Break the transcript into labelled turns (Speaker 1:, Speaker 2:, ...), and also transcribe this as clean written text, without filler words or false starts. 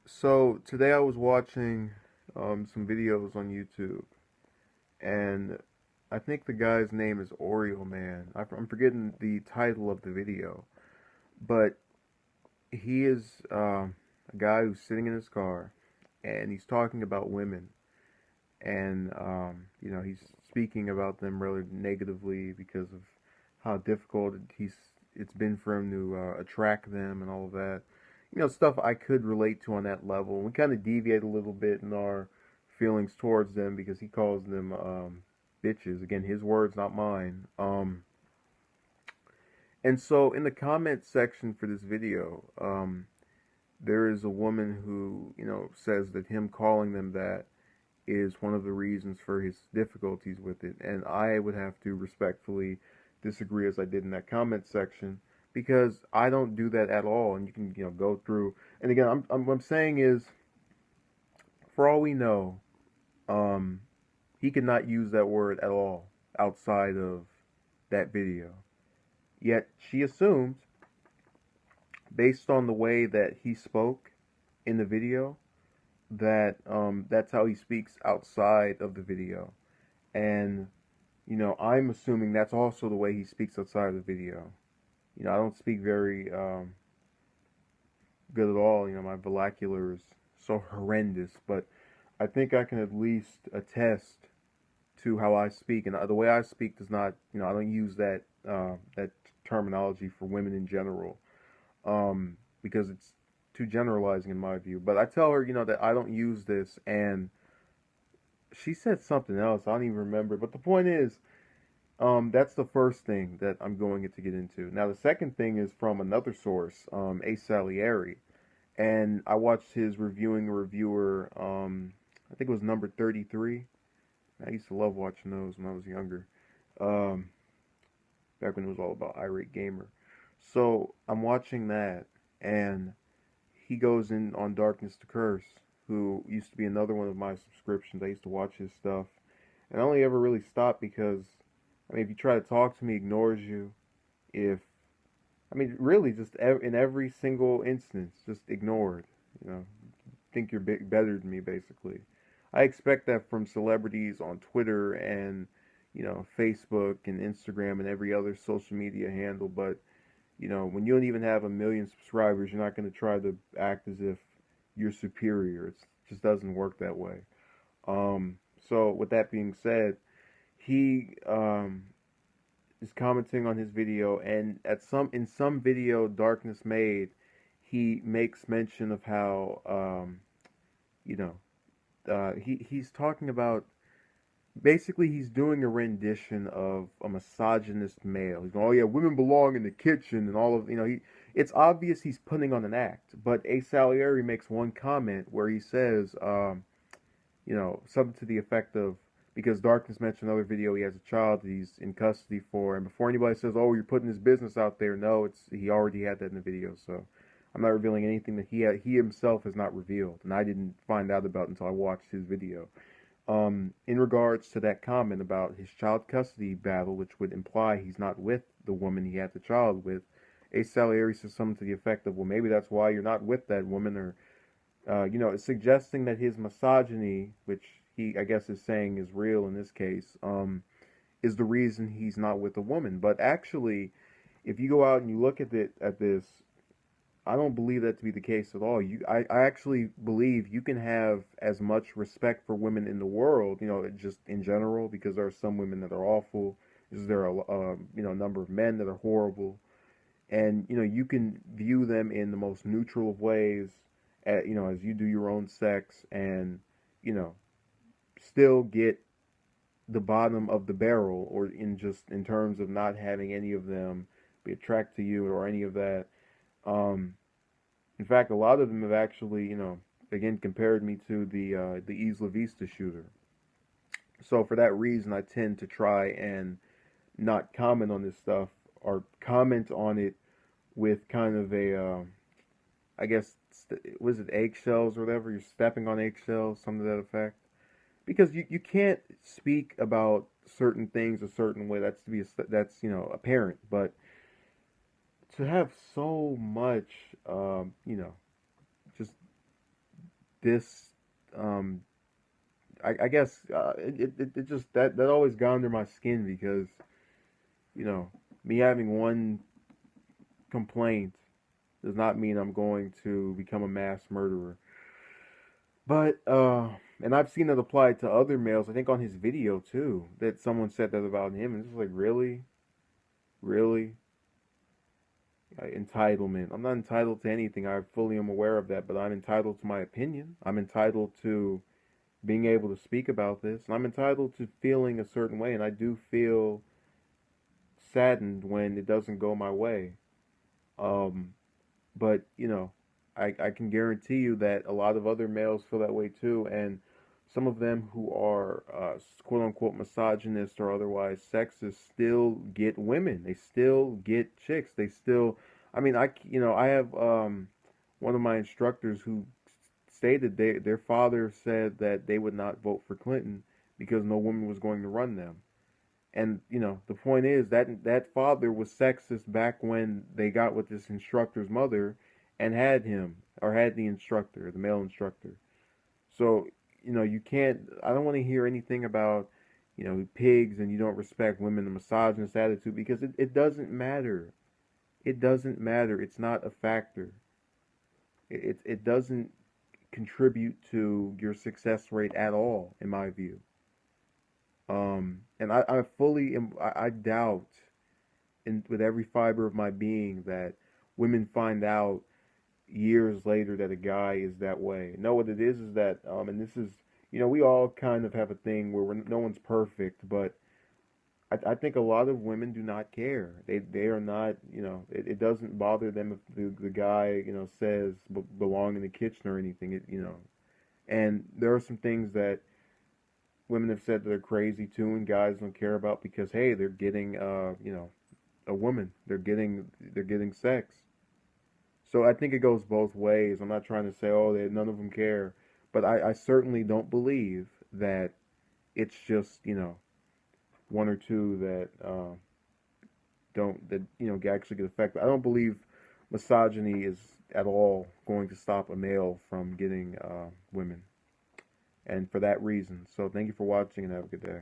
Speaker 1: So today I was watching some videos on YouTube, and I think the guy's name is Oreo Man. I'm forgetting the title of the video, but he is a guy who's sitting in his car, and he's talking about women, and he's speaking about them really negatively because of how difficult it's been for him to attract them and all of that. Stuff I could relate to on that level. We kind of deviate a little bit in our feelings towards them because he calls them bitches. Again, his words, not mine. And so in the comment section for this video, there is a woman who says that him calling them that is one of the reasons for his difficulties with it, and I would have to respectfully disagree as I did in that comment section because I don't do that at all. And you can go through, and again, what I'm saying is, for all we know, um, he could not use that word at all outside of that video. Yet she assumed, based on the way that he spoke in the video, that that's how he speaks outside of the video. And I'm assuming that's also the way he speaks outside of the video. I don't speak very good at all. My vernacular is so horrendous, but I think I can at least attest to how I speak. And the way I speak does not, I don't use that terminology for women in general, because it's too generalizing in my view. But I tell her, that I don't use this, and she said something else. I don't even remember. But the point is, that's the first thing that I'm going to get into. Now, the second thing is from another source, A. Salieri, and I watched his reviewing a reviewer. I think it was number 33. I used to love watching those when I was younger, um, back when it was all about Irate Gamer. So I'm watching that, and he goes in on Darkness to Curse, who used to be another one of my subscriptions. I used to watch his stuff, and I only ever really stopped because, I mean, if you try to talk to me, he ignores you. If I mean, really, just in every single instance, just ignored. Think you're better than me, basically. I expect that from celebrities on Twitter and Facebook and Instagram and every other social media handle. But when you don't even have a million subscribers, you're not going to try to act as if you're superior. It just doesn't work that way. So with that being said, he is commenting on his video, and in some video Darkness made, he makes mention of how you know he's talking about, basically he's doing a rendition of a misogynist male. He's going, oh yeah, women belong in the kitchen and all of it's obvious he's putting on an act. But A. Salieri makes one comment where he says, something to the effect of, because Darkness mentioned another video, he has a child that he's in custody for, and before anybody says, oh, you're putting his business out there, no, he already had that in the video. So I'm not revealing anything that he himself has not revealed, and I didn't find out about until I watched his video. In regards to that comment about his child custody battle, which would imply he's not with the woman he had the child with, A. Salieri says something to the effect of, well, maybe that's why you're not with that woman, or suggesting that his misogyny, which he, I guess, is saying is real in this case, is the reason he's not with a woman. But actually, if you go out and you look at this, I don't believe that to be the case at all. I actually believe you can have as much respect for women in the world, just in general, because there are some women that are awful. There are a number of men that are horrible, and you can view them in the most neutral of ways, as you do your own sex, and you know, still get the bottom of the barrel, or in terms of not having any of them be attracted to you or any of that. Um, in fact, a lot of them have actually, again, compared me to the Isla Vista shooter. So for that reason, I tend to try and not comment on this stuff, or comment on it with kind of a, I guess, was it eggshells or whatever? You're stepping on eggshells, something to that effect. Because you can't speak about certain things a certain way. That's apparent. But to have so much, just this, um, I guess it just that always got under my skin because you know me having one complaint does not mean I'm going to become a mass murderer. But and I've seen it applied to other males. I think on his video too that someone said that about him, and it's just like really, really. Entitlement. I'm not entitled to anything. I fully am aware of that, but I'm entitled to my opinion. I'm entitled to being able to speak about this, and I'm entitled to feeling a certain way, and I do feel saddened when it doesn't go my way. Um, but I can guarantee you that a lot of other males feel that way too, and some of them who are quote unquote misogynist or otherwise sexist still get women. They still get chicks. They still, I mean, I have one of my instructors who stated their father said that they would not vote for Clinton because no woman was going to run them. And the point is that that father was sexist back when they got with this instructor's mother and had him or had the instructor, the male instructor. So, you can't I don't want to hear anything about, pigs and you don't respect women, the misogynist attitude because it doesn't matter. It doesn't matter. It's not a factor. It doesn't contribute to your success rate at all, in my view. And I fully I doubt with every fiber of my being that women find out years later that a guy is that way. No, what it is that, and this is, we all kind of have a thing where no one's perfect, but I think a lot of women do not care. They are not, it doesn't bother them if the guy, says belong in the kitchen or anything. And there are some things that women have said that are crazy too, and guys don't care about because hey, they're getting, a woman. They're getting sex. So I think it goes both ways. I'm not trying to say, oh, none of them care, but I certainly don't believe that it's just one or two that don't that actually get affected. I don't believe misogyny is at all going to stop a male from getting women, and for that reason. So thank you for watching and have a good day.